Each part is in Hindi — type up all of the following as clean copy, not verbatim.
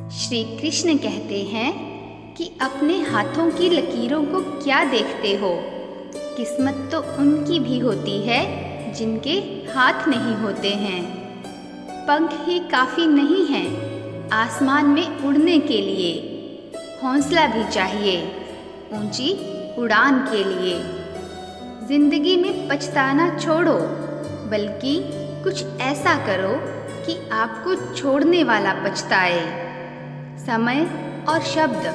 श्री कृष्ण कहते हैं कि अपने हाथों की लकीरों को क्या देखते हो। किस्मत तो उनकी भी होती है जिनके हाथ नहीं होते हैं। पंख ही काफ़ी नहीं हैं आसमान में उड़ने के लिए, हौसला भी चाहिए ऊंची उड़ान के लिए। जिंदगी में पछताना छोड़ो, बल्कि कुछ ऐसा करो कि आपको छोड़ने वाला पछताए। समय और शब्द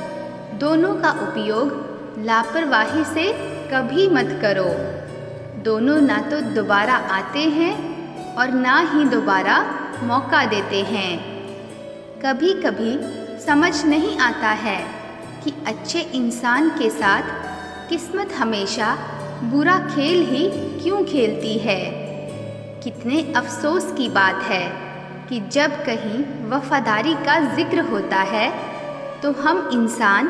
दोनों का उपयोग लापरवाही से कभी मत करो। दोनों ना तो दोबारा आते हैं और ना ही दोबारा मौका देते हैं। कभी कभी समझ नहीं आता है कि अच्छे इंसान के साथ किस्मत हमेशा बुरा खेल ही क्यों खेलती है। कितने अफसोस की बात है कि जब कहीं वफादारी का जिक्र होता है तो हम इंसान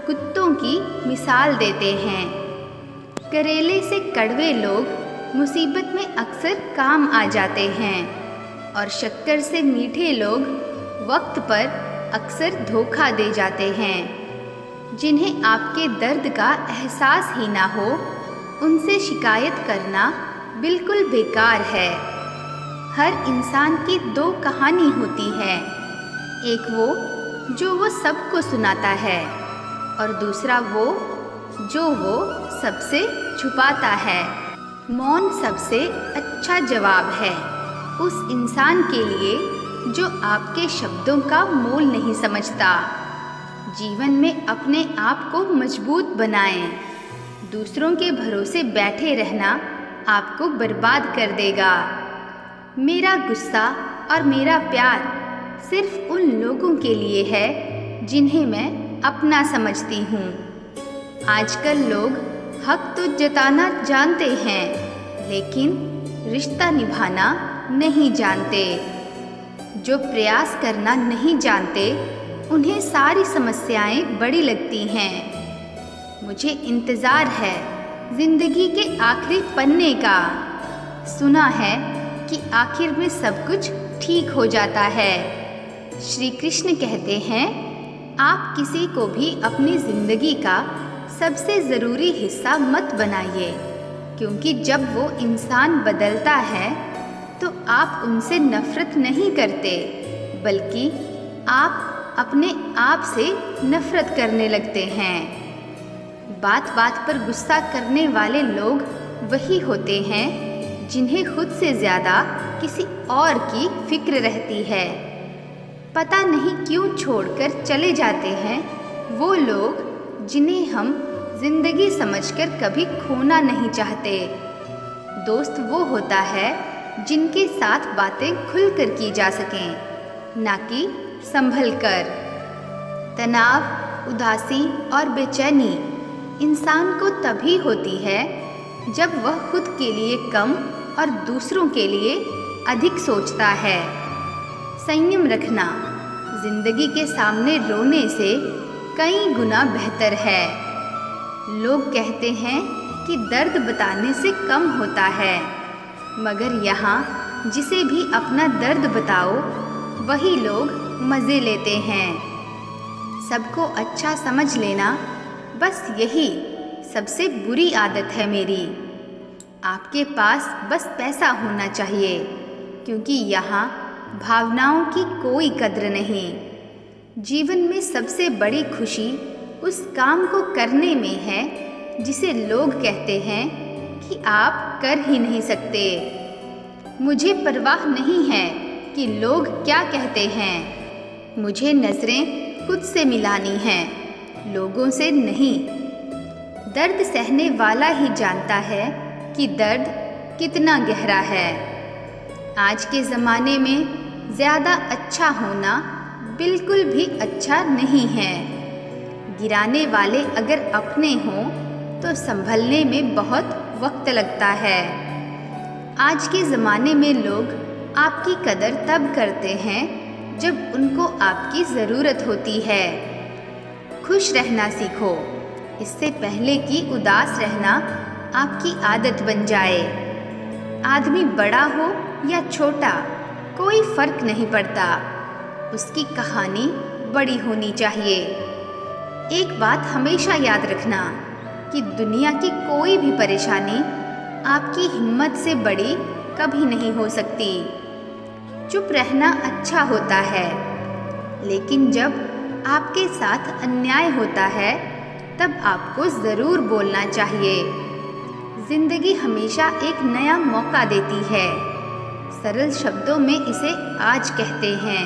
कुत्तों की मिसाल देते हैं। करेले से कड़वे लोग मुसीबत में अक्सर काम आ जाते हैं और शक्कर से मीठे लोग वक्त पर अक्सर धोखा दे जाते हैं। जिन्हें आपके दर्द का एहसास ही ना हो, उनसे शिकायत करना बिल्कुल बेकार है। हर इंसान की दो कहानी होती है, एक वो जो वो सबको सुनाता है और दूसरा वो जो वो सबसे छुपाता है। मौन सबसे अच्छा जवाब है उस इंसान के लिए जो आपके शब्दों का मोल नहीं समझता। जीवन में अपने आप को मजबूत बनाएं। दूसरों के भरोसे बैठे रहना आपको बर्बाद कर देगा। मेरा गुस्सा और मेरा प्यार सिर्फ उन लोगों के लिए है जिन्हें मैं अपना समझती हूँ। आजकल लोग हक तो जताना जानते हैं, लेकिन रिश्ता निभाना नहीं जानते। जो प्रयास करना नहीं जानते, उन्हें सारी समस्याएं बड़ी लगती हैं। मुझे इंतज़ार है ज़िंदगी के आखिरी पन्ने का। सुना है कि आखिर में सब कुछ ठीक हो जाता है। श्री कृष्ण कहते हैं, आप किसी को भी अपनी ज़िंदगी का सबसे ज़रूरी हिस्सा मत बनाइए, क्योंकि जब वो इंसान बदलता है तो आप उनसे नफ़रत नहीं करते, बल्कि आप अपने आप से नफ़रत करने लगते हैं। बात बात पर गुस्सा करने वाले लोग वही होते हैं जिन्हें खुद से ज़्यादा किसी और की फिक्र रहती है। पता नहीं क्यों छोड़कर चले जाते हैं वो लोग जिन्हें हम जिंदगी समझकर कभी खोना नहीं चाहते। दोस्त वो होता है जिनके साथ बातें खुलकर की जा सकें, ना कि संभल कर। तनाव, उदासी और बेचैनी इंसान को तभी होती है जब वह खुद के लिए कम और दूसरों के लिए अधिक सोचता है। संयम रखना जिंदगी के सामने रोने से कई गुना बेहतर है। लोग कहते हैं कि दर्द बताने से कम होता है, मगर यहाँ जिसे भी अपना दर्द बताओ वही लोग मज़े लेते हैं। सबको अच्छा समझ लेना, बस यही सबसे बुरी आदत है मेरी। आपके पास बस पैसा होना चाहिए, क्योंकि यहाँ भावनाओं की कोई कद्र नहीं। जीवन में सबसे बड़ी खुशी उस काम को करने में है जिसे लोग कहते हैं कि आप कर ही नहीं सकते। मुझे परवाह नहीं है कि लोग क्या कहते हैं। मुझे नज़रें खुद से मिलानी हैं, लोगों से नहीं। दर्द सहने वाला ही जानता है कि दर्द कितना गहरा है। आज के ज़माने में ज़्यादा अच्छा होना बिल्कुल भी अच्छा नहीं है। गिराने वाले अगर अपने हों तो संभलने में बहुत वक्त लगता है। आज के ज़माने में लोग आपकी कदर तब करते हैं जब उनको आपकी ज़रूरत होती है। खुश रहना सीखो, इससे पहले कि उदास रहना आपकी आदत बन जाए। आदमी बड़ा हो या छोटा, कोई फ़र्क नहीं पड़ता। उसकी कहानी बड़ी होनी चाहिए। एक बात हमेशा याद रखना कि दुनिया की कोई भी परेशानी आपकी हिम्मत से बड़ी कभी नहीं हो सकती। चुप रहना अच्छा होता है, लेकिन जब आपके साथ अन्याय होता है तब आपको ज़रूर बोलना चाहिए। जिंदगी हमेशा एक नया मौका देती है। सरल शब्दों में इसे आज कहते हैं।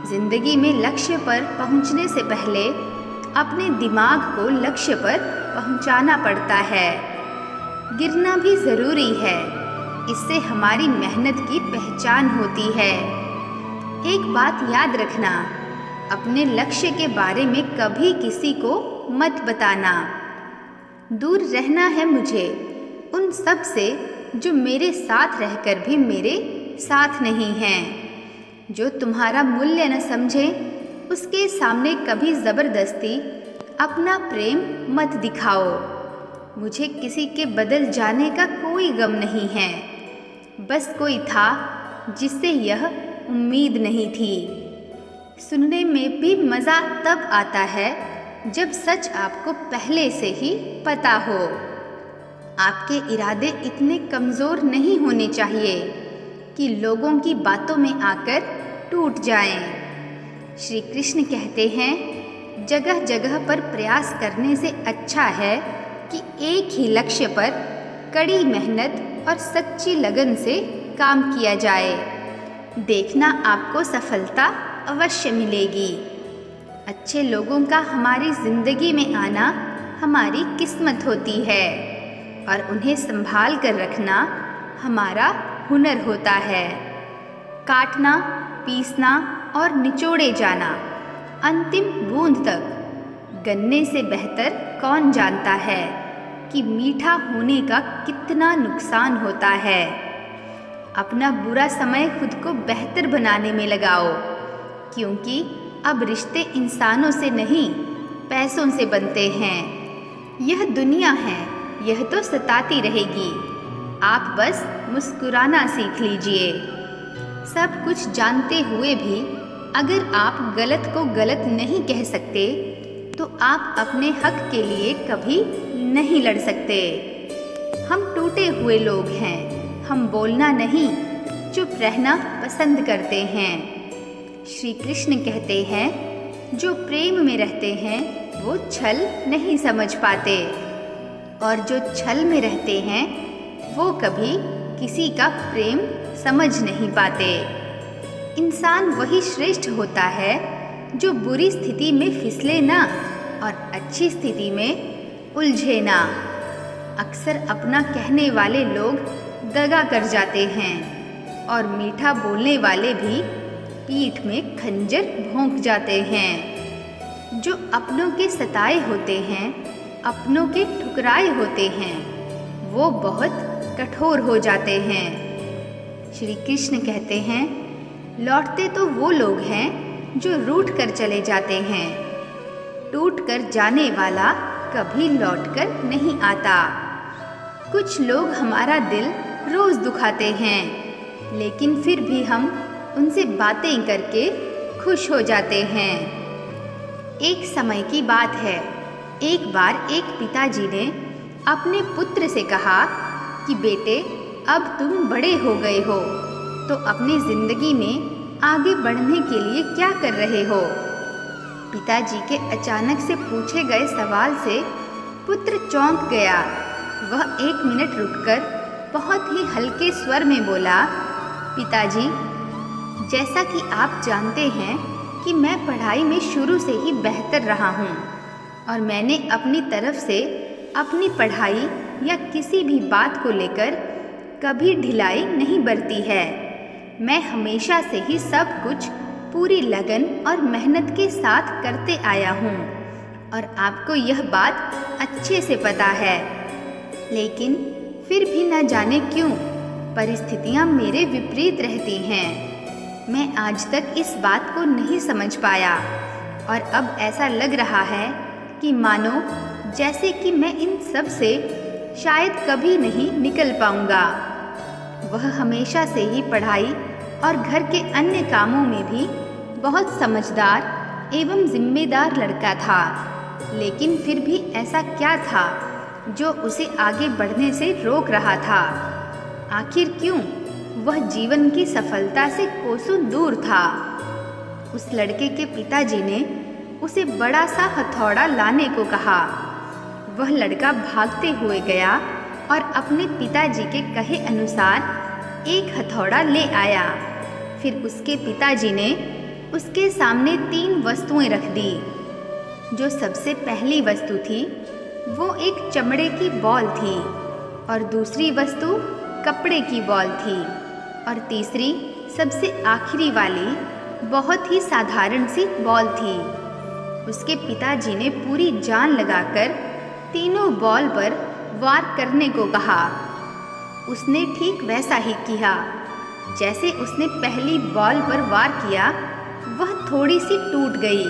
जिंदगी में लक्ष्य पर पहुंचने से पहले अपने दिमाग को लक्ष्य पर पहुंचाना पड़ता है। गिरना भी ज़रूरी है, इससे हमारी मेहनत की पहचान होती है। एक बात याद रखना, अपने लक्ष्य के बारे में कभी किसी को मत बताना। दूर रहना है मुझे उन सब से जो मेरे साथ रहकर भी मेरे साथ नहीं हैं। जो तुम्हारा मूल्य न समझे उसके सामने कभी ज़बरदस्ती अपना प्रेम मत दिखाओ। मुझे किसी के बदल जाने का कोई गम नहीं है, बस कोई था जिससे यह उम्मीद नहीं थी। सुनने में भी मज़ा तब आता है जब सच आपको पहले से ही पता हो। आपके इरादे इतने कमज़ोर नहीं होने चाहिए कि लोगों की बातों में आकर टूट जाएं। श्री कृष्ण कहते हैं, जगह जगह पर प्रयास करने से अच्छा है कि एक ही लक्ष्य पर कड़ी मेहनत और सच्ची लगन से काम किया जाए। देखना, आपको सफलता अवश्य मिलेगी। अच्छे लोगों का हमारी ज़िंदगी में आना हमारी किस्मत होती है और उन्हें संभाल कर रखना हमारा हुनर होता है। काटना, पीसना और निचोड़े जाना अंतिम बूंद तक गन्ने से बेहतर कौन जानता है कि मीठा होने का कितना नुकसान होता है। अपना बुरा समय खुद को बेहतर बनाने में लगाओ, क्योंकि अब रिश्ते इंसानों से नहीं पैसों से बनते हैं। यह दुनिया है, यह तो सताती रहेगी। आप बस मुस्कुराना सीख लीजिए। सब कुछ जानते हुए भी अगर आप गलत को गलत नहीं कह सकते तो आप अपने हक के लिए कभी नहीं लड़ सकते। हम टूटे हुए लोग हैं, हम बोलना नहीं चुप रहना पसंद करते हैं। श्री कृष्ण कहते हैं, जो प्रेम में रहते हैं वो छल नहीं समझ पाते, और जो छल में रहते हैं वो कभी किसी का प्रेम समझ नहीं पाते। इंसान वही श्रेष्ठ होता है जो बुरी स्थिति में फिसले ना और अच्छी स्थिति में उलझे ना। अक्सर अपना कहने वाले लोग दगा कर जाते हैं और मीठा बोलने वाले भी पीठ में खंजर भोंक जाते हैं। जो अपनों के सताए होते हैं, अपनों के ठुकराए होते हैं, वो बहुत कठोर हो जाते हैं। श्री कृष्ण कहते हैं, लौटते तो वो लोग हैं जो रूठ कर चले जाते हैं, टूट कर जाने वाला कभी लौट कर नहीं आता। कुछ लोग हमारा दिल रोज़ दुखाते हैं, लेकिन फिर भी हम उनसे बातें करके खुश हो जाते हैं। एक समय की बात है, एक बार एक पिताजी ने अपने पुत्र से कहा कि बेटे, अब तुम बड़े हो गए हो, तो अपनी ज़िंदगी में आगे बढ़ने के लिए क्या कर रहे हो? पिताजी के अचानक से पूछे गए सवाल से पुत्र चौंक गया। वह 1 मिनट रुककर बहुत ही हल्के स्वर में बोला, पिताजी, जैसा कि आप जानते हैं कि मैं पढ़ाई में शुरू से ही बेहतर रहा हूँ और मैंने अपनी तरफ से अपनी पढ़ाई या किसी भी बात को लेकर कभी ढिलाई नहीं बरती है। मैं हमेशा से ही सब कुछ पूरी लगन और मेहनत के साथ करते आया हूँ और आपको यह बात अच्छे से पता है, लेकिन फिर भी न जाने क्यों परिस्थितियाँ मेरे विपरीत रहती हैं। मैं आज तक इस बात को नहीं समझ पाया और अब ऐसा लग रहा है कि मानो जैसे कि मैं इन सब से शायद कभी नहीं निकल पाऊंगा। वह हमेशा से ही पढ़ाई और घर के अन्य कामों में भी बहुत समझदार एवं जिम्मेदार लड़का था, लेकिन फिर भी ऐसा क्या था जो उसे आगे बढ़ने से रोक रहा था? आखिर क्यों वह जीवन की सफलता से कोसों दूर था? उस लड़के के पिताजी ने उसे बड़ा सा हथौड़ा लाने को कहा। वह लड़का भागते हुए गया और अपने पिताजी के कहे अनुसार एक हथौड़ा ले आया। फिर उसके पिताजी ने उसके सामने 3 वस्तुएं रख दी। जो सबसे पहली वस्तु थी वो एक चमड़े की बॉल थी, और दूसरी वस्तु कपड़े की बॉल थी, और तीसरी सबसे आखिरी वाली बहुत ही साधारण सी बॉल थी। उसके पिताजी ने पूरी जान लगाकर तीनों बॉल पर वार करने को कहा। उसने ठीक वैसा ही किया। जैसे उसने पहली बॉल पर वार किया, वह थोड़ी सी टूट गई।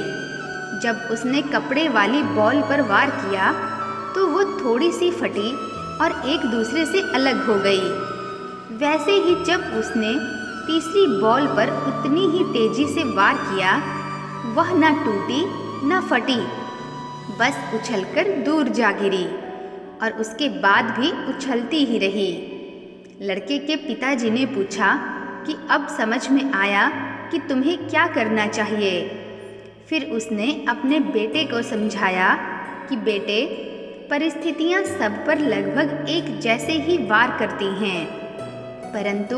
जब उसने कपड़े वाली बॉल पर वार किया तो वो थोड़ी सी फटी और एक दूसरे से अलग हो गई। वैसे ही जब उसने तीसरी बॉल पर उतनी ही तेजी से वार किया, वह न टूटी न फटी, बस उछलकर दूर जा गिरी और उसके बाद भी उछलती ही रही। लड़के के पिताजी ने पूछा कि अब समझ में आया कि तुम्हें क्या करना चाहिए। फिर उसने अपने बेटे को समझाया कि बेटे, परिस्थितियां सब पर लगभग एक जैसे ही वार करती हैं, परंतु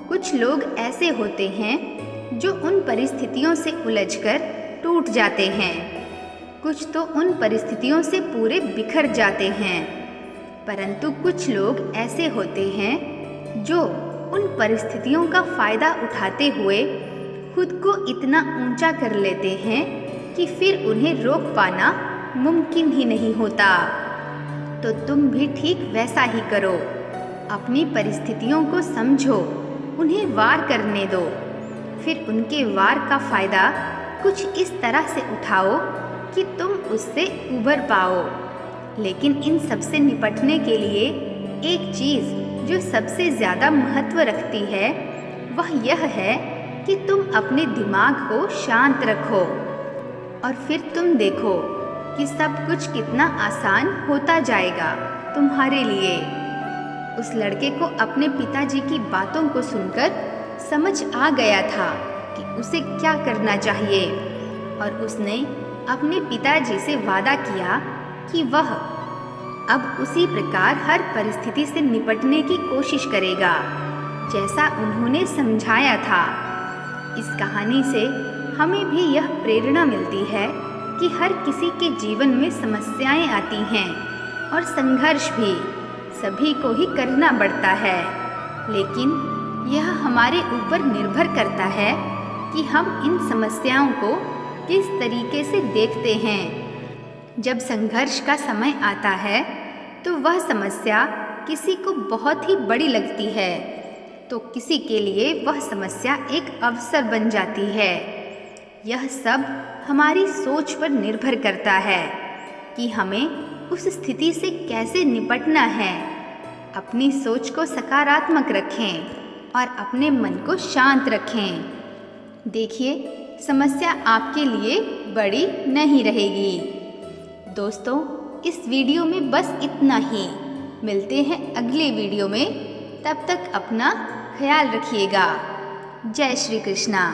कुछ लोग ऐसे होते हैं जो उन परिस्थितियों से उलझकर टूट जाते हैं। कुछ तो उन परिस्थितियों से पूरे बिखर जाते हैं, परंतु कुछ लोग ऐसे होते हैं जो उन परिस्थितियों का फ़ायदा उठाते हुए खुद को इतना ऊंचा कर लेते हैं कि फिर उन्हें रोक पाना मुमकिन ही नहीं होता। तो तुम भी ठीक वैसा ही करो। अपनी परिस्थितियों को समझो, उन्हें वार करने दो, फिर उनके वार का फ़ायदा कुछ इस तरह से उठाओ कि तुम उससे उबर पाओ। लेकिन इन सब से निपटने के लिए एक चीज़ जो सबसे ज़्यादा महत्व रखती है वह यह है कि तुम अपने दिमाग को शांत रखो, और फिर तुम देखो कि सब कुछ कितना आसान होता जाएगा तुम्हारे लिए। उस लड़के को अपने पिताजी की बातों को सुनकर समझ आ गया था कि उसे क्या करना चाहिए, और उसने अपने पिताजी से वादा किया कि वह अब उसी प्रकार हर परिस्थिति से निपटने की कोशिश करेगा जैसा उन्होंने समझाया था। इस कहानी से हमें भी यह प्रेरणा मिलती है कि हर किसी के जीवन में समस्याएं आती हैं और संघर्ष भी सभी को ही करना पड़ता है, लेकिन यह हमारे ऊपर निर्भर करता है कि हम इन समस्याओं को किस तरीके से देखते हैं। जब संघर्ष का समय आता है तो वह समस्या किसी को बहुत ही बड़ी लगती है, तो किसी के लिए वह समस्या एक अवसर बन जाती है। यह सब हमारी सोच पर निर्भर करता है कि हमें उस स्थिति से कैसे निपटना है। अपनी सोच को सकारात्मक रखें और अपने मन को शांत रखें। देखिए, समस्या आपके लिए बड़ी नहीं रहेगी। दोस्तों, इस वीडियो में बस इतना ही। मिलते हैं अगले वीडियो में। तब तक अपना ख्याल रखिएगा। जय श्री कृष्णा।